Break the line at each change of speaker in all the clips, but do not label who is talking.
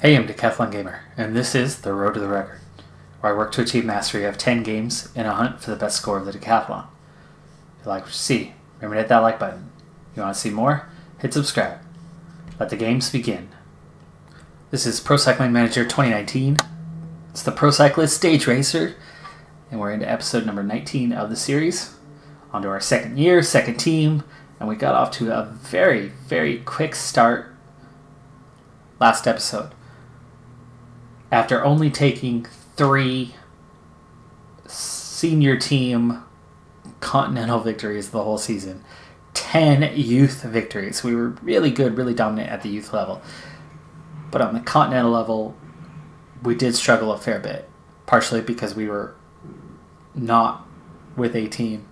Hey, I'm Decathlon Gamer, and this is The Road to the Record, where I work to achieve mastery of 10 games in a hunt for the best score of the Decathlon. If you like what you see, remember to hit that like button. If you want to see more, hit subscribe. Let the games begin. This is Pro Cycling Manager 2019. It's the Pro Cyclist Stage Racer, and we're into episode number 19 of the series. On to our second year, second team, and we got off to a very, very quick start last episode. After only taking 3 senior team continental victories the whole season, 10 youth victories. We were really good, really dominant at the youth level. But on the continental level, we did struggle a fair bit, partially because we were not with a team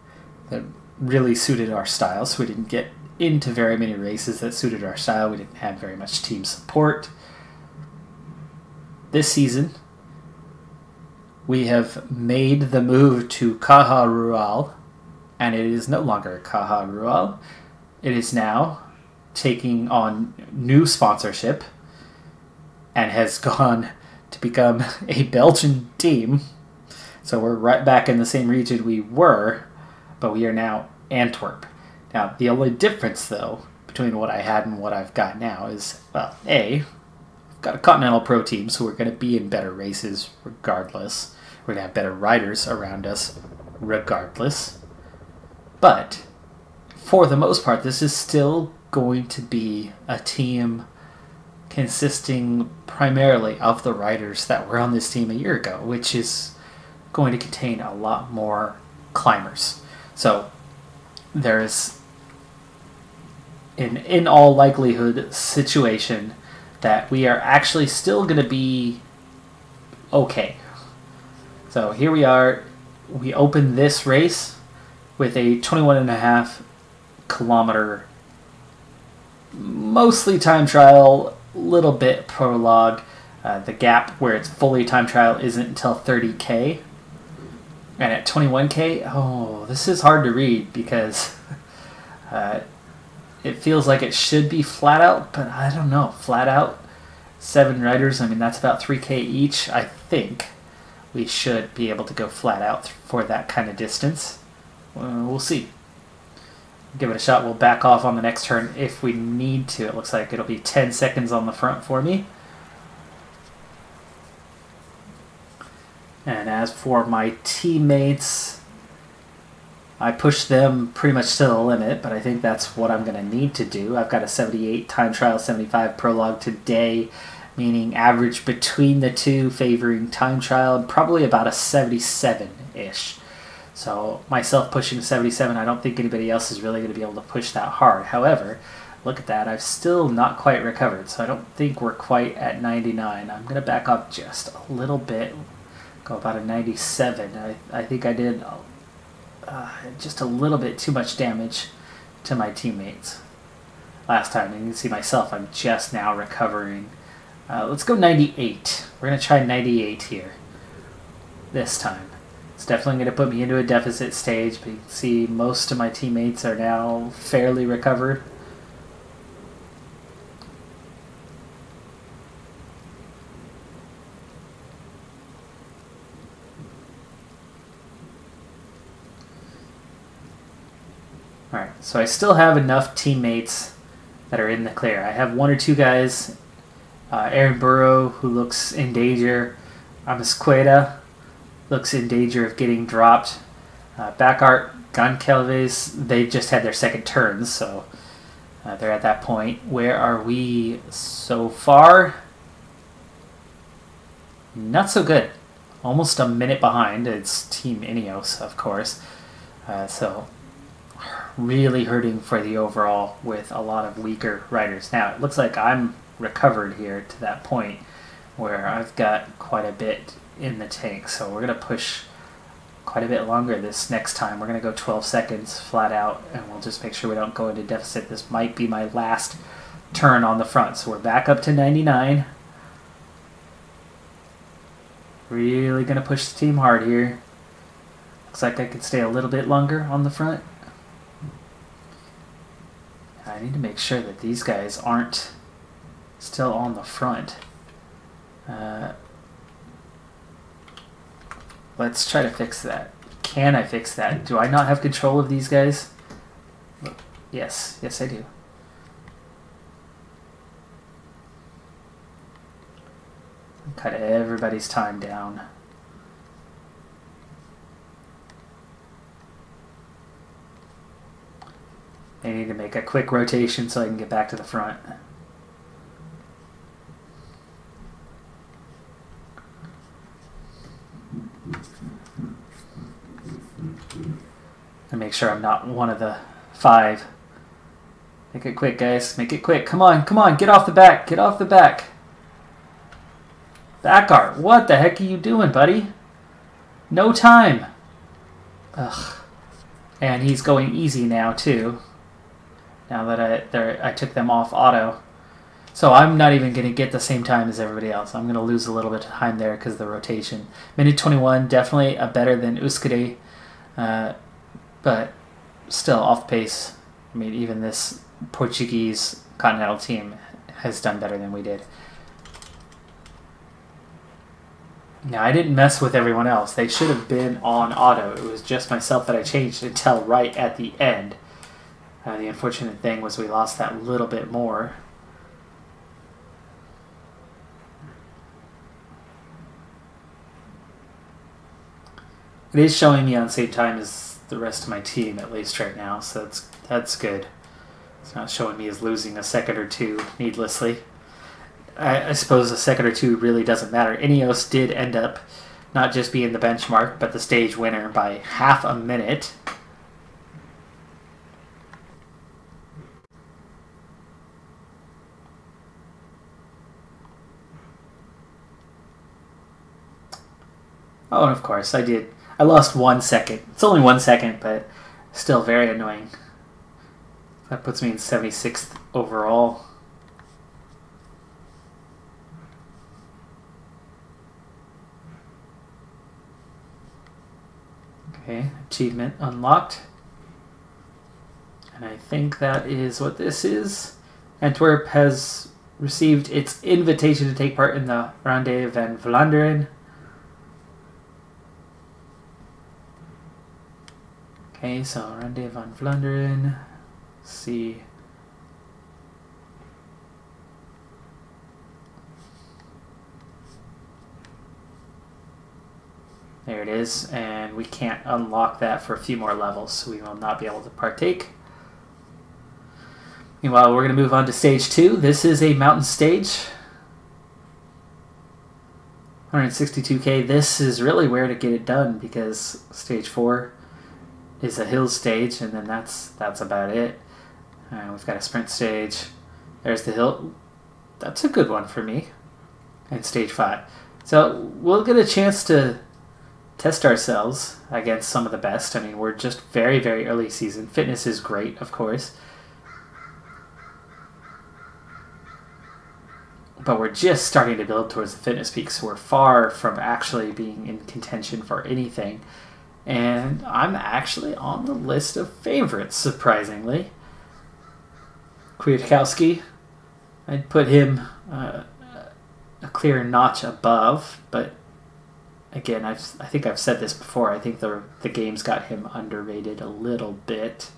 that really suited our style, so we didn't get into very many races that suited our style. We didn't have very much team support. This season, we have made the move to Caja Rural, and it is no longer Caja Rural. It is now taking on new sponsorship and has gone to become a Belgian team. So we're right back in the same region we were, but we are now Antwerp. Now, the only difference, though, between what I had and what I've got now is, well, A, got a Continental Pro team, so we're going to be in better races regardless. We're going to have better riders around us regardless. But for the most part, this is still going to be a team consisting primarily of the riders that were on this team a year ago, which is going to contain a lot more climbers. So there's an in all likelihood situation that we are actually still going to be okay. So here we are. We open this race with a 21.5 kilometer, mostly time trial, little bit prologue. The gap where it's fully time trial isn't until 30k. And at 21k, oh, this is hard to read because it feels like it should be flat out, but I don't know. Flat out, 7 riders, I mean, that's about 3k each. I think we should be able to go flat out for that kind of distance. We'll see. Give it a shot. We'll back off on the next turn if we need to. It looks like it'll be 10 seconds on the front for me. And as for my teammates, I pushed them pretty much to the limit, but I think that's what I'm going to need to do. I've got a 78 time trial, 75 prologue today, meaning average between the two favoring time trial, and probably about a 77-ish. So myself pushing 77, I don't think anybody else is really going to be able to push that hard. However, look at that. I've still not quite recovered, so I don't think we're quite at 99. I'm going to back off just a little bit, go about a 97. I think I did just a little bit too much damage to my teammates last time. And you can see myself, I'm just now recovering. Let's go 98. We're going to try 98 here this time. It's definitely going to put me into a deficit stage, but you can see most of my teammates are now fairly recovered. Alright, so I still have enough teammates that are in the clear. I have 1 or 2 guys. Aaron Burrow, who looks in danger. Amasqueda looks in danger of getting dropped. Backart, Goncalves, they've just had their second turns, so they're at that point. Where are we so far? Not so good. Almost a minute behind. It's Team Ineos, of course. So really hurting for the overall with a lot of weaker riders. Now, it looks like I'm recovered here to that point where I've got quite a bit in the tank, so we're going to push quite a bit longer this next time. We're going to go 12 seconds flat out, and we'll just make sure we don't go into deficit. This might be my last turn on the front, so we're back up to 99. Really going to push the team hard here. Looks like I could stay a little bit longer on the front. I need to make sure that these guys aren't still on the front. Let's try to fix that. Can I fix that? Do I not have control of these guys? Yes. Yes, I do. Cut everybody's time down. They need to make a quick rotation so I can get back to the front. And make sure I'm not one of the 5. Make it quick, guys. Make it quick. Come on, come on. Get off the back. Get off the back. Back art. What the heck are you doing, buddy? No time. Ugh. And he's going easy now, too. Now that I took them off auto. So I'm not even going to get the same time as everybody else. I'm going to lose a little bit of time there because of the rotation. Minute 21, definitely better than Euskadi. But still off pace. I mean, even this Portuguese continental team has done better than we did. Now, I didn't mess with everyone else. They should have been on auto. It was just myself that I changed until right at the end. The unfortunate thing was we lost that little bit more. It is showing me on the same time as the rest of my team, at least right now, so that's good. It's not showing me as losing a second or two needlessly. I suppose a second or two really doesn't matter. Ineos did end up not just being the benchmark, but the stage winner by half a minute. Oh, and of course, I lost 1 second. It's only 1 second, but still very annoying. That puts me in 76th overall. Okay, achievement unlocked. And I think that is what this is. Antwerp has received its invitation to take part in the Ronde van Vlaanderen. Okay, so Ronde van Vlaanderen. Let's see. There it is, and we can't unlock that for a few more levels, so we will not be able to partake. Meanwhile, we're going to move on to stage 2. This is a mountain stage. 162k. This is really where to get it done because stage 4 is a hill stage, and then that's about it. We've got a sprint stage. There's the hill. That's a good one for me. And stage 5. So we'll get a chance to test ourselves against some of the best. I mean, we're just very, very early season. Fitness is great, of course. But we're just starting to build towards the fitness peak, so we're far from actually being in contention for anything. And I'm actually on the list of favorites, surprisingly. Kwiatkowski, I'd put him a clear notch above, but again, I think I've said this before. I think the game's got him underrated a little bit.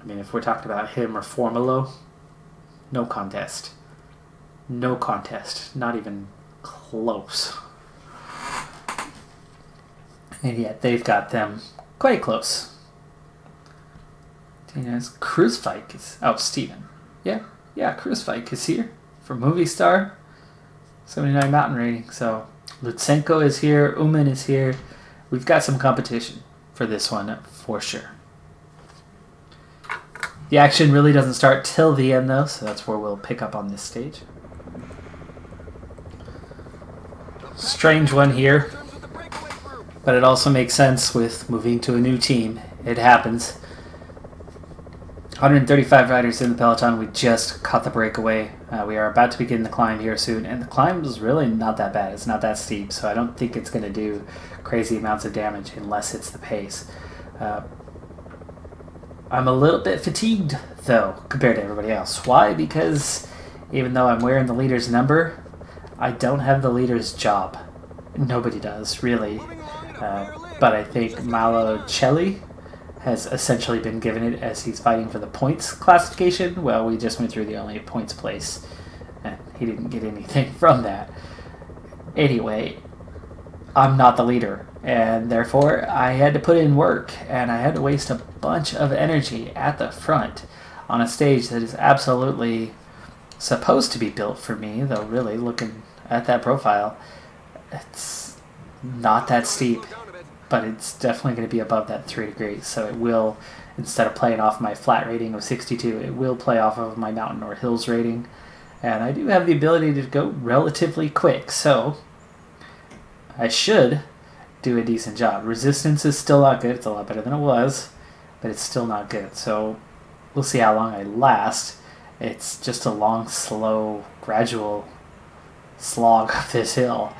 I mean, if we're talking about him or Formulo, no contest. No contest. Not even close. And yet they've got them quite close. Kruiswijk is... Oh, Steven. Yeah, Kruiswijk is here for Movie Star. 79 mountain rating. So Lutsenko is here. Uman is here. We've got some competition for this one for sure. The action really doesn't start till the end though, so that's where we'll pick up on this stage. Strange one here, but it also makes sense with moving to a new team. It happens. 135 riders in the peloton. We just caught the breakaway. We are about to begin the climb here soon, and the climb is really not that bad. It's not that steep, so I don't think it's going to do crazy amounts of damage unless it's the pace. I'm a little bit fatigued, though, compared to everybody else. Why? Because even though I'm wearing the leader's number, I don't have the leader's job. Nobody does, really. But I think Malocelli has essentially been given it as he's fighting for the points classification. Well, we just went through the only points place, and he didn't get anything from that. Anyway, I'm not the leader, and therefore I had to put in work, and I had to waste a bunch of energy at the front on a stage that is absolutely supposed to be built for me, though really, looking at that profile, it's not that steep, but it's definitely going to be above that 3 degrees, so it will, instead of playing off my flat rating of 62, it will play off of my mountain or hills rating, and I do have the ability to go relatively quick, so I should do a decent job. Resistance is still not good, it's a lot better than it was, but it's still not good, so we'll see how long I last. It's just a long, slow, gradual slog of this hill.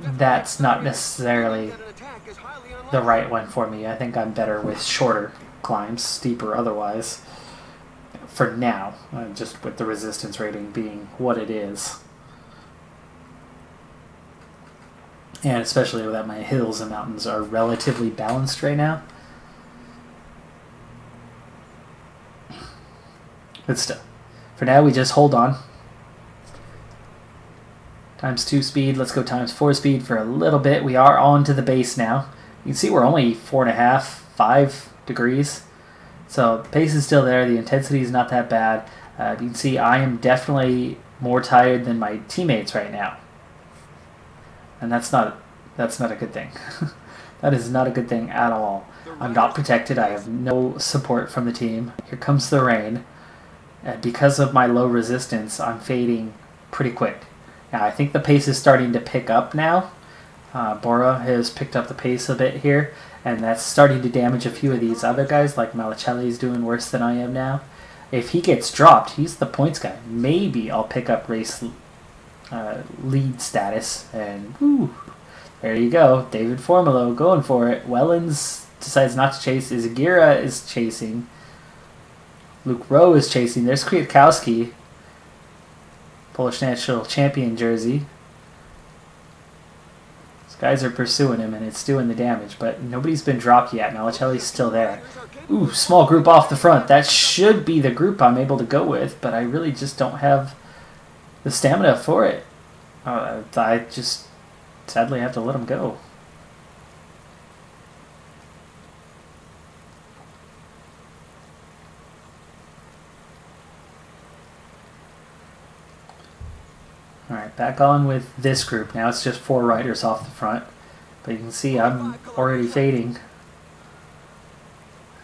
That's not necessarily the right one for me. I think I'm better with shorter climbs, steeper otherwise, for now, just with the resistance rating being what it is. And especially that my hills and mountains are relatively balanced right now. But still, for now we just hold on. ×2 speed, let's go ×4 speed for a little bit. We are on to the base now. You can see we're only 4.5, 5 degrees. So the pace is still there, the intensity is not that bad. You can see I am definitely more tired than my teammates right now. And that's not a good thing. That is not a good thing at all. I'm not protected, I have no support from the team. Here comes the rain. Because of my low resistance, I'm fading pretty quick. Now, I think the pace is starting to pick up now. Bora has picked up the pace a bit here, and that's starting to damage a few of these other guys, like Malocelli's doing worse than I am now. If he gets dropped, he's the points guy. Maybe I'll pick up race lead status, and whew, there you go. David Formulo going for it. Wellens decides not to chase. Izagira is chasing. Luke Rowe is chasing. There's Kwiatkowski. Polish national champion jersey. These guys are pursuing him, and it's doing the damage, but nobody's been dropped yet. Malocelli's still there. Ooh, small group off the front. That should be the group I'm able to go with, but I really just don't have the stamina for it. I just sadly have to let him go. Alright, back on with this group. Now it's just 4 riders off the front. But you can see I'm already fading.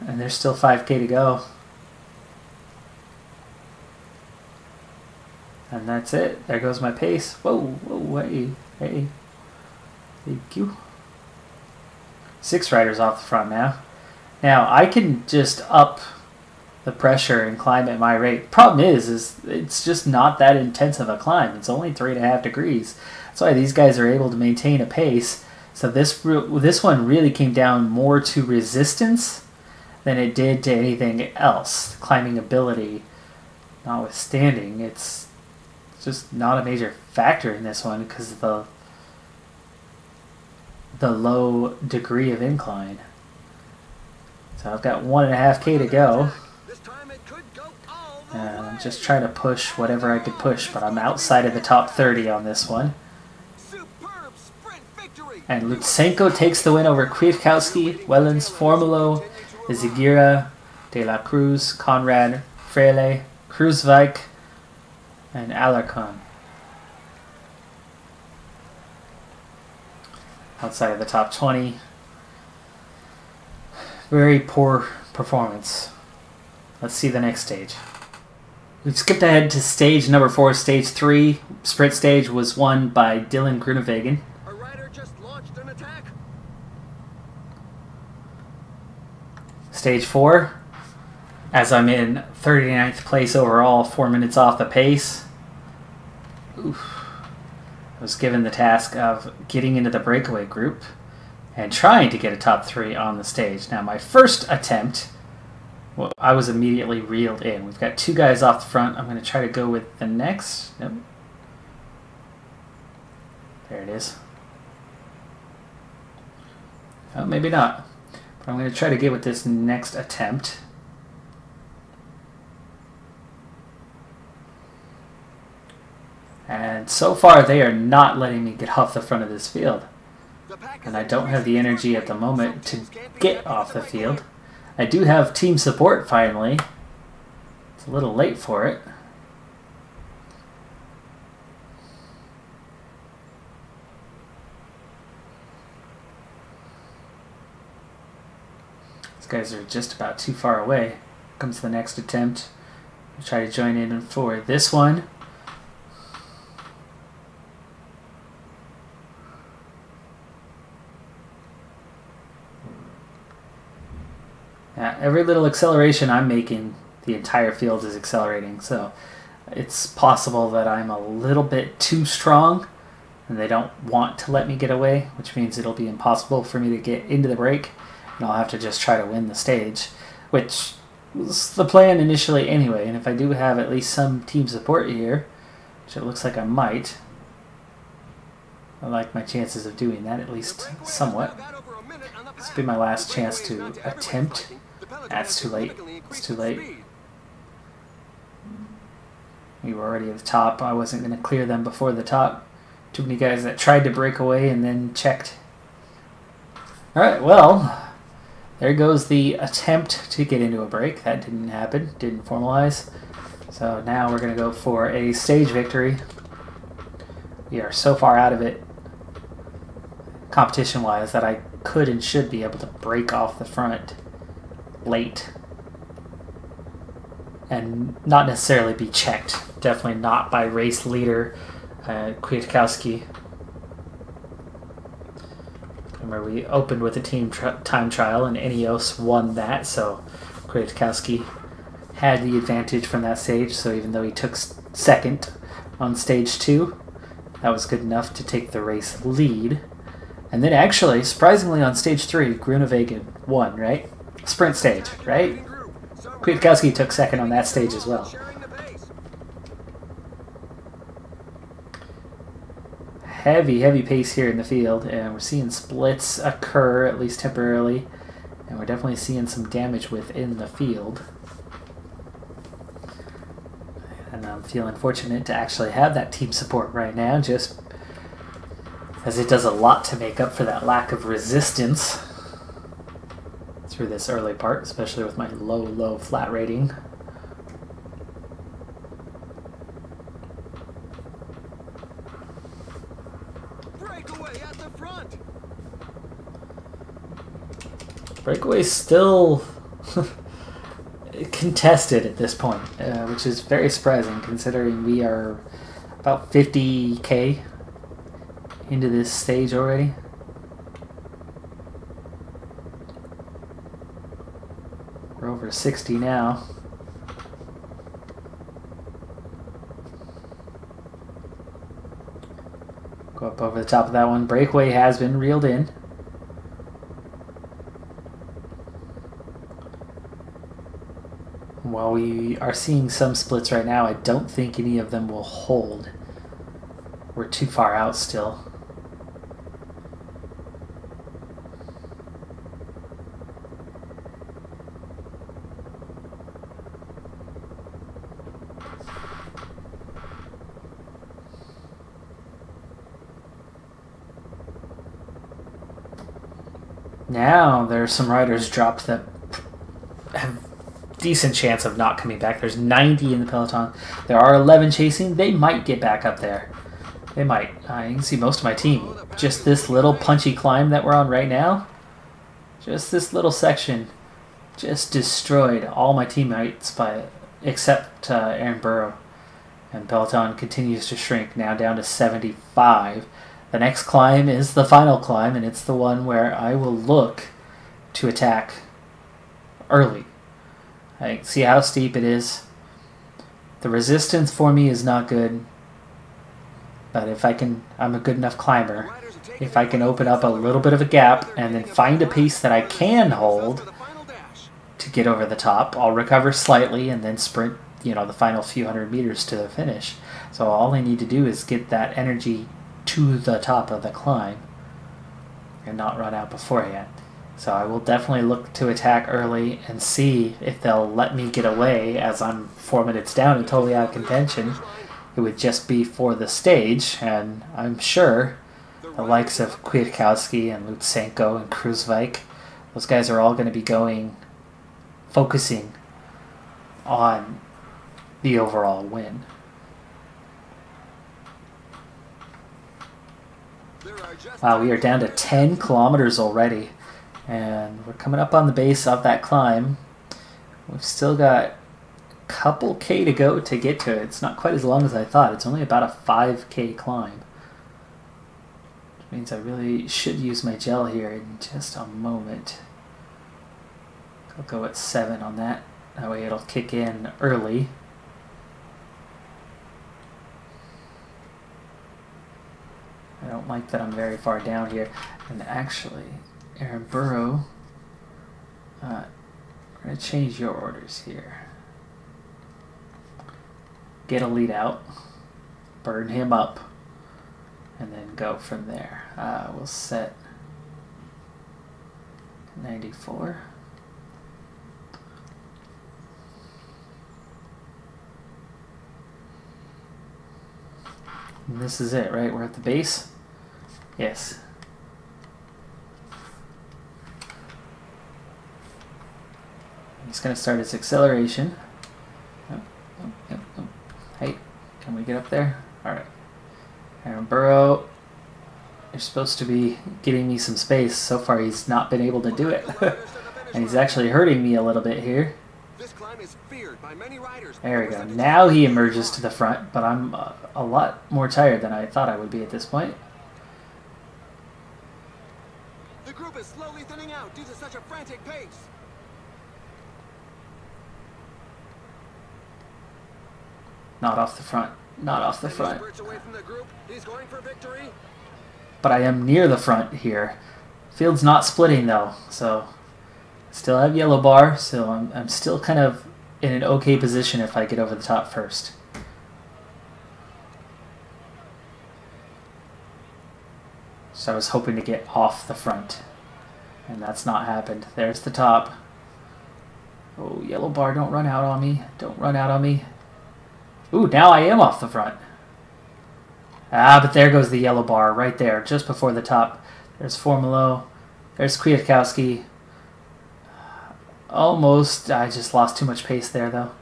And there's still 5K to go. And that's it. There goes my pace. Whoa, whoa, hey. Thank you. 6 riders off the front now. Now, I can just up the pressure and climb at my rate. Problem is it's just not that intense of a climb. It's only 3.5 degrees. That's why these guys are able to maintain a pace. So this one really came down more to resistance than it did to anything else. Climbing ability notwithstanding, it's just not a major factor in this one because of the low degree of incline. So I've got 1.5K to go. And I'm just trying to push whatever I could push, but I'm outside of the top 30 on this one. And Lutsenko takes the win over Kwiatkowski, Wellens, Formulo, Izagira, De La Cruz, Conrad, Freile, Kruiswijk, and Alarcon. Outside of the top 20. Very poor performance. Let's see the next stage. We've skipped ahead to stage number 4, stage 3. Sprint stage was won by Dylan Groenewegen.
A rider just launched an attack.
Stage 4, as I'm in 39th place overall, 4 minutes off the pace. Oof. I was given the task of getting into the breakaway group and trying to get a top 3 on the stage. Now my first attempt Well, I was immediately reeled in. We've got 2 guys off the front. I'm going to try to go with the next. Nope. There it is. Oh, maybe not. But I'm going to try to get with this next attempt. And so far, they are not letting me get off the front of this field. And I don't have the energy at the moment to get off the field. I do have team support finally. It's a little late for it. These guys are just about too far away. Comes the next attempt. I'll try to join in for this one. Every little acceleration I'm making, the entire field is accelerating, so it's possible that I'm a little bit too strong and they don't want to let me get away, which means it'll be impossible for me to get into the break, and I'll have to just try to win the stage, which was the plan initially anyway. And if I do have at least some team support here, which it looks like I might, I like my chances of doing that, at least somewhat. This will be my last chance to attempt. That's too late. It's too late. We were already at the top. I wasn't going to clear them before the top. Too many guys that tried to break away and then checked. Alright, well, there goes the attempt to get into a break. That didn't happen. Didn't formalize. So now we're going to go for a stage victory. We are so far out of it, competition-wise, that I could and should be able to break off the front late and not necessarily be checked. Definitely not by race leader Kwiatkowski. Remember, we opened with a team time trial and Ineos won that, so Kwiatkowski had the advantage from that stage. So even though he took second on stage 2, that was good enough to take the race lead. And then actually, surprisingly, on stage 3, Groenewegen won, right? Sprint stage, right? Kwiatkowski took second on that stage as well. Heavy pace here in the field, and we're seeing splits occur, at least temporarily, and we're definitely seeing some damage within the field. And I'm feeling fortunate to actually have that team support right now, just as it does a lot to make up for that lack of resistance through this early part, especially with my low flat rating.
Breakaway at the front.
Breakaway's still contested at this point, which is very surprising considering we are about 50k into this stage already. We're over 60 now. Go up over the top of that one. Breakaway has been reeled in. While we are seeing some splits right now, I don't think any of them will hold. We're too far out still. Now there's some riders dropped that have decent chance of not coming back. There's 90 in the peloton. There are 11 chasing. They might get back up there. They might. You can see most of my team. Just this little punchy climb that we're on right now, just this little section, just destroyed all my teammates except Aaron Burrow. And peloton continues to shrink, now down to 75. The next climb is the final climb, and it's the one where I will look to attack early. I see how steep it is. The resistance for me is not good, but if I can, I'm a good enough climber. If I can open up a little bit of a gap and then find a pace that I can hold to get over the top. I'll recover slightly and then sprint, you know, the final few hundred meters to the finish. So all I need to do is get that energy to the top of the climb and not run out beforehand. So I will definitely look to attack early and see if they'll let me get away as I'm 4 minutes down and totally out of contention. It would just be for the stage, and I'm sure the likes of Kwiatkowski and Lutsenko and Kruiswijk, those guys are all going to be focusing on the overall win. Wow, we are down to 10 kilometers already, and we're coming up on the base of that climb. We've still got a couple K to go to get to it. It's not quite as long as I thought. It's only about a 5K climb. Which means I really should use my gel here in just a moment. I'll go at 7 on that. That way it'll kick in early. I don't like that I'm very far down here. And actually, Aaron Burrow, we're going to change your orders here. Get a lead out, burn him up, and then go from there. We'll set 94. And this is it, right? We're at the base? Yes. He's going to start his acceleration. Oh. Hey, can we get up there? Alright. Aaron Burrow, you're supposed to be getting me some space. So far he's not been able to do it. And he's actually hurting me a little bit here. There we go. Now he emerges to the front, but I'm a lot more tired than I thought I would be at this point.
The group is slowly thinning out due to such a frantic pace.
Not off the front. Not off the front. But I am near the front here. Field's not splitting though, so still have yellow bar, so I'm still kind of in an okay position if I get over the top first. So I was hoping to get off the front, and that's not happened. There's the top. Oh, yellow bar, don't run out on me. Don't run out on me. Ooh, now I am off the front. Ah, but there goes the yellow bar right there, just before the top. There's Formolo. There's Kwiatkowski. Almost. I just lost too much pace there, though.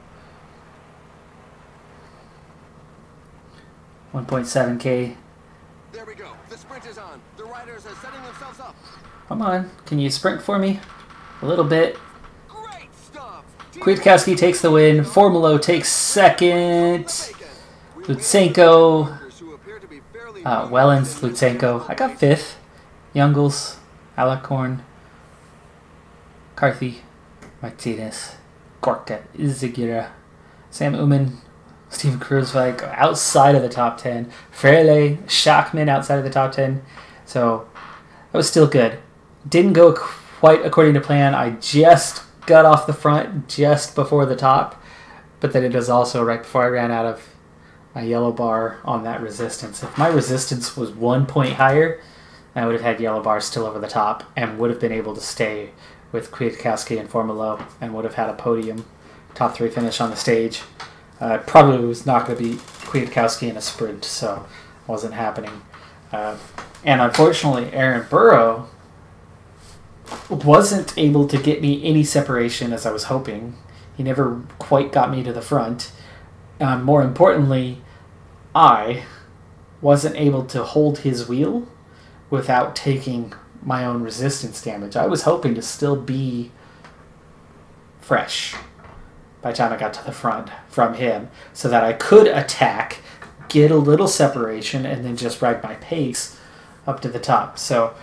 1.7K.
There we go. The sprint is on. The riders are setting themselves up.
Come on. Can you sprint for me? A little bit.
Great stuff.
Kwiatkowski takes the win. Formolo takes second. Lutsenko. Wellens, Lutsenko. I got 5th. Youngles. Alacorn. Carthy. Martinez. Gorka. Izagira. Sam Uman. Steven Kruiswijk outside of the top 10. Frele. Schachman outside of the top 10. So that was still good. Didn't go quite according to plan. I just got off the front just before the top. But then it was also right before I ran out of my yellow bar on that resistance. If my resistance was 1 point higher, I would have had yellow bars still over the top and would have been able to stay with Kwiatkowski and Formolo and would have had a podium top 3 finish on the stage. Probably was not going to be Kwiatkowski in a sprint, so it wasn't happening. And unfortunately, Aaron Burrow wasn't able to get me any separation as I was hoping. He never quite got me to the front. More importantly, I wasn't able to hold his wheel without taking my own resistance damage. I was hoping to still be fresh by the time I got to the front from him so that I could attack, get a little separation, and then just ride my pace up to the top. So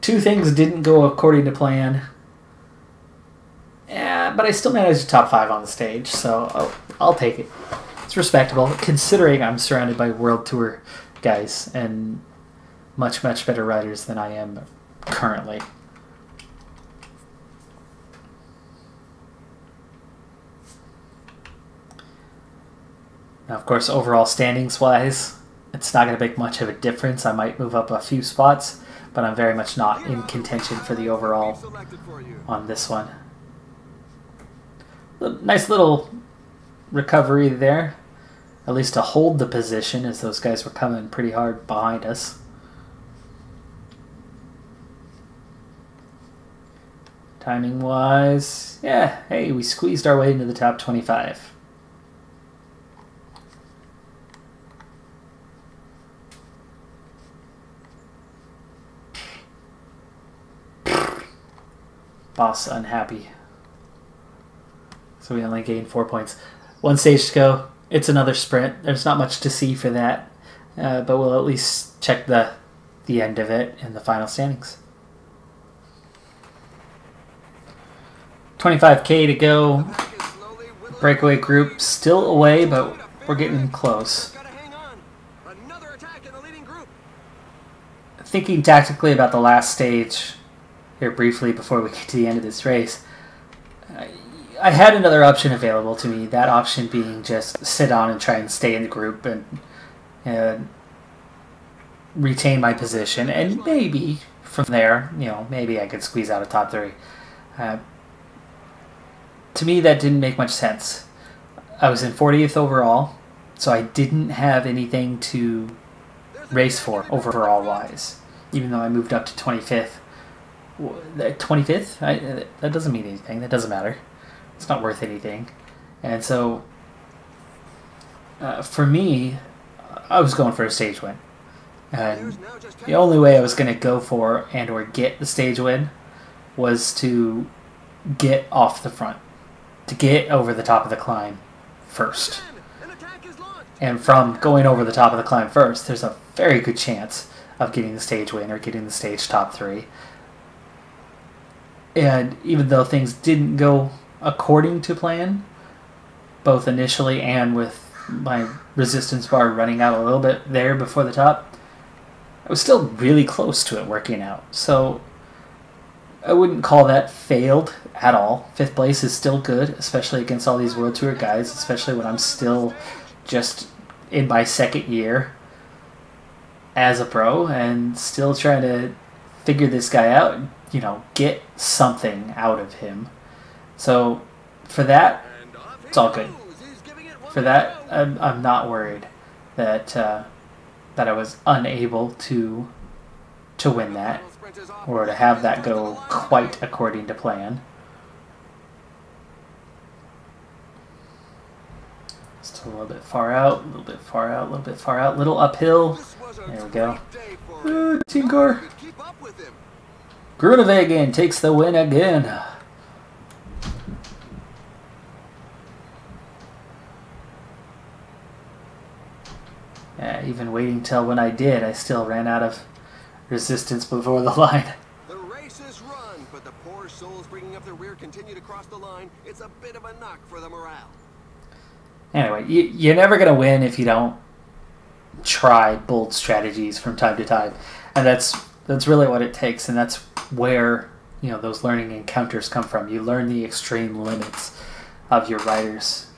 2 things didn't go according to plan. Yeah, but I still managed to top 5 on the stage, so I'll take it. It's respectable, considering I'm surrounded by World Tour guys and much, much better riders than I am currently. Now, of course, overall standings-wise, it's not going to make much of a difference. I might move up a few spots, but I'm very much not in contention for the overall on this one. Nice little recovery there, at least to hold the position, as those guys were coming pretty hard behind us. Timing-wise, yeah, hey, we squeezed our way into the top 25. Boss unhappy. So we only gained 4 points. One stage to go. It's another sprint. There's not much to see for that, but we'll at least check the end of it in the final standings. 25K to go. Breakaway group still away, but we're getting close. Thinking tactically about the last stage here briefly before we get to the end of this race, I had another option available to me, that option being just sit on and try and stay in the group and retain my position, and maybe from there, maybe I could squeeze out a top 3. To me, that didn't make much sense. I was in 40th overall, so I didn't have anything to race for overall-wise, even though I moved up to 25th. 25th? That doesn't mean anything. That doesn't matter. It's not worth anything. And so, for me, I was going for a stage win. And the only way I was going to go for and or get the stage win was to get off the front, to get over the top of the climb first. And from going over the top of the climb first, there's a very good chance of getting the stage win or getting the stage top 3. And even though things didn't go according to plan, both initially and with my resistance bar running out a little bit there before the top, I was still really close to it working out. So I wouldn't call that failed at all. 5th place is still good, especially against all these World Tour guys, especially when I'm still just in my 2nd year as a pro and still trying to figure this guy out, get something out of him. So for that, it's all good. For that, I'm not worried that I was unable to win that or to have that go quite according to plan. Still a little bit far out, a little bit far out, a little bit far out, little uphill. There we go. Team car. Groenewegen takes the win again. Yeah, even waiting till when I did, I still ran out of resistance before the line.
The race is run, but the poor souls bringing up the rear continue to cross the line. It's a bit of a knock for the morale.
Anyway, you're never going to win if you don't try bold strategies from time to time. And that's really what it takes, and that's where those learning encounters come from. You learn the extreme limits of your riders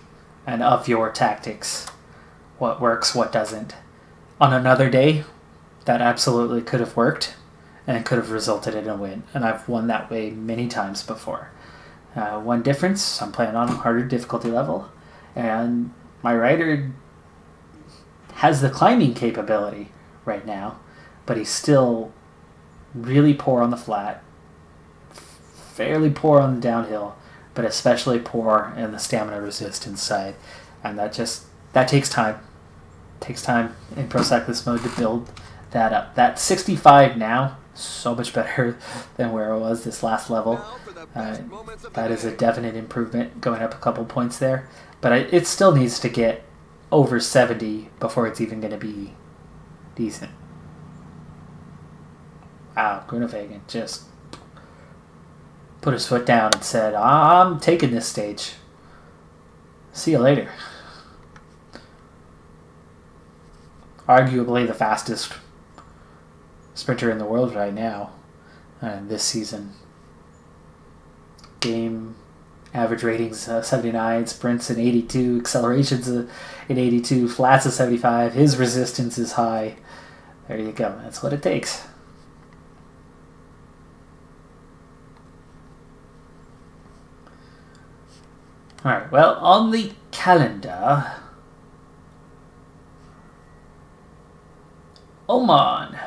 and of your tactics. What works, what doesn't. On another day, that absolutely could have worked and could have resulted in a win. And I've won that way many times before. One difference, I'm playing on a harder difficulty level, and my rider has the climbing capability right now, but he's still really poor on the flat, fairly poor on the downhill, but especially poor in the stamina resistance side. And that takes time. It takes time in Pro Cyclist mode to build that up. That 65 now, so much better than where it was this last level. That is a definite improvement, going up a couple points there. But it still needs to get over 70 before it's even going to be decent. Wow, Groenewegen just put his foot down and said, I'm taking this stage. See you later. Arguably the fastest sprinter in the world right now this season. Game Average ratings 79, sprints in 82, accelerations in 82, flats of 75. His resistance is high. There you go. That's what it takes. Alright, well, on the calendar, Oman.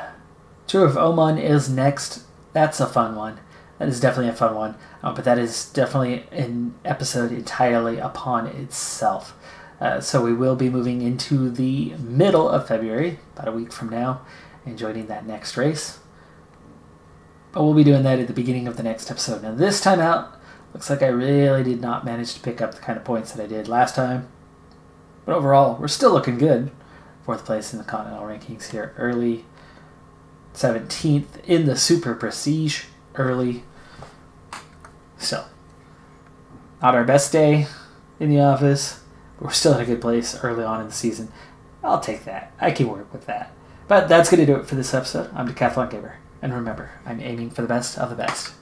Tour of Oman is next. That's a fun one. That is definitely a fun one. But that is definitely an episode entirely upon itself. So we will be moving into the middle of February, about a week from now, and joining that next race. But we'll be doing that at the beginning of the next episode. Now this time out, looks like I really did not manage to pick up the kind of points that I did last time. But overall, we're still looking good. 4th place in the Continental rankings here early. 17th in the Super Prestige early. So, not our best day in the office, but we're still in a good place early on in the season. I'll take that. I can work with that. But that's going to do it for this episode. I'm Decathlon Gamer. And remember, I'm aiming for the best of the best.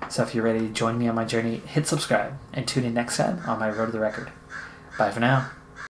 So if you're ready to join me on my journey, hit subscribe and tune in next time on my Road to the Record. Bye for now.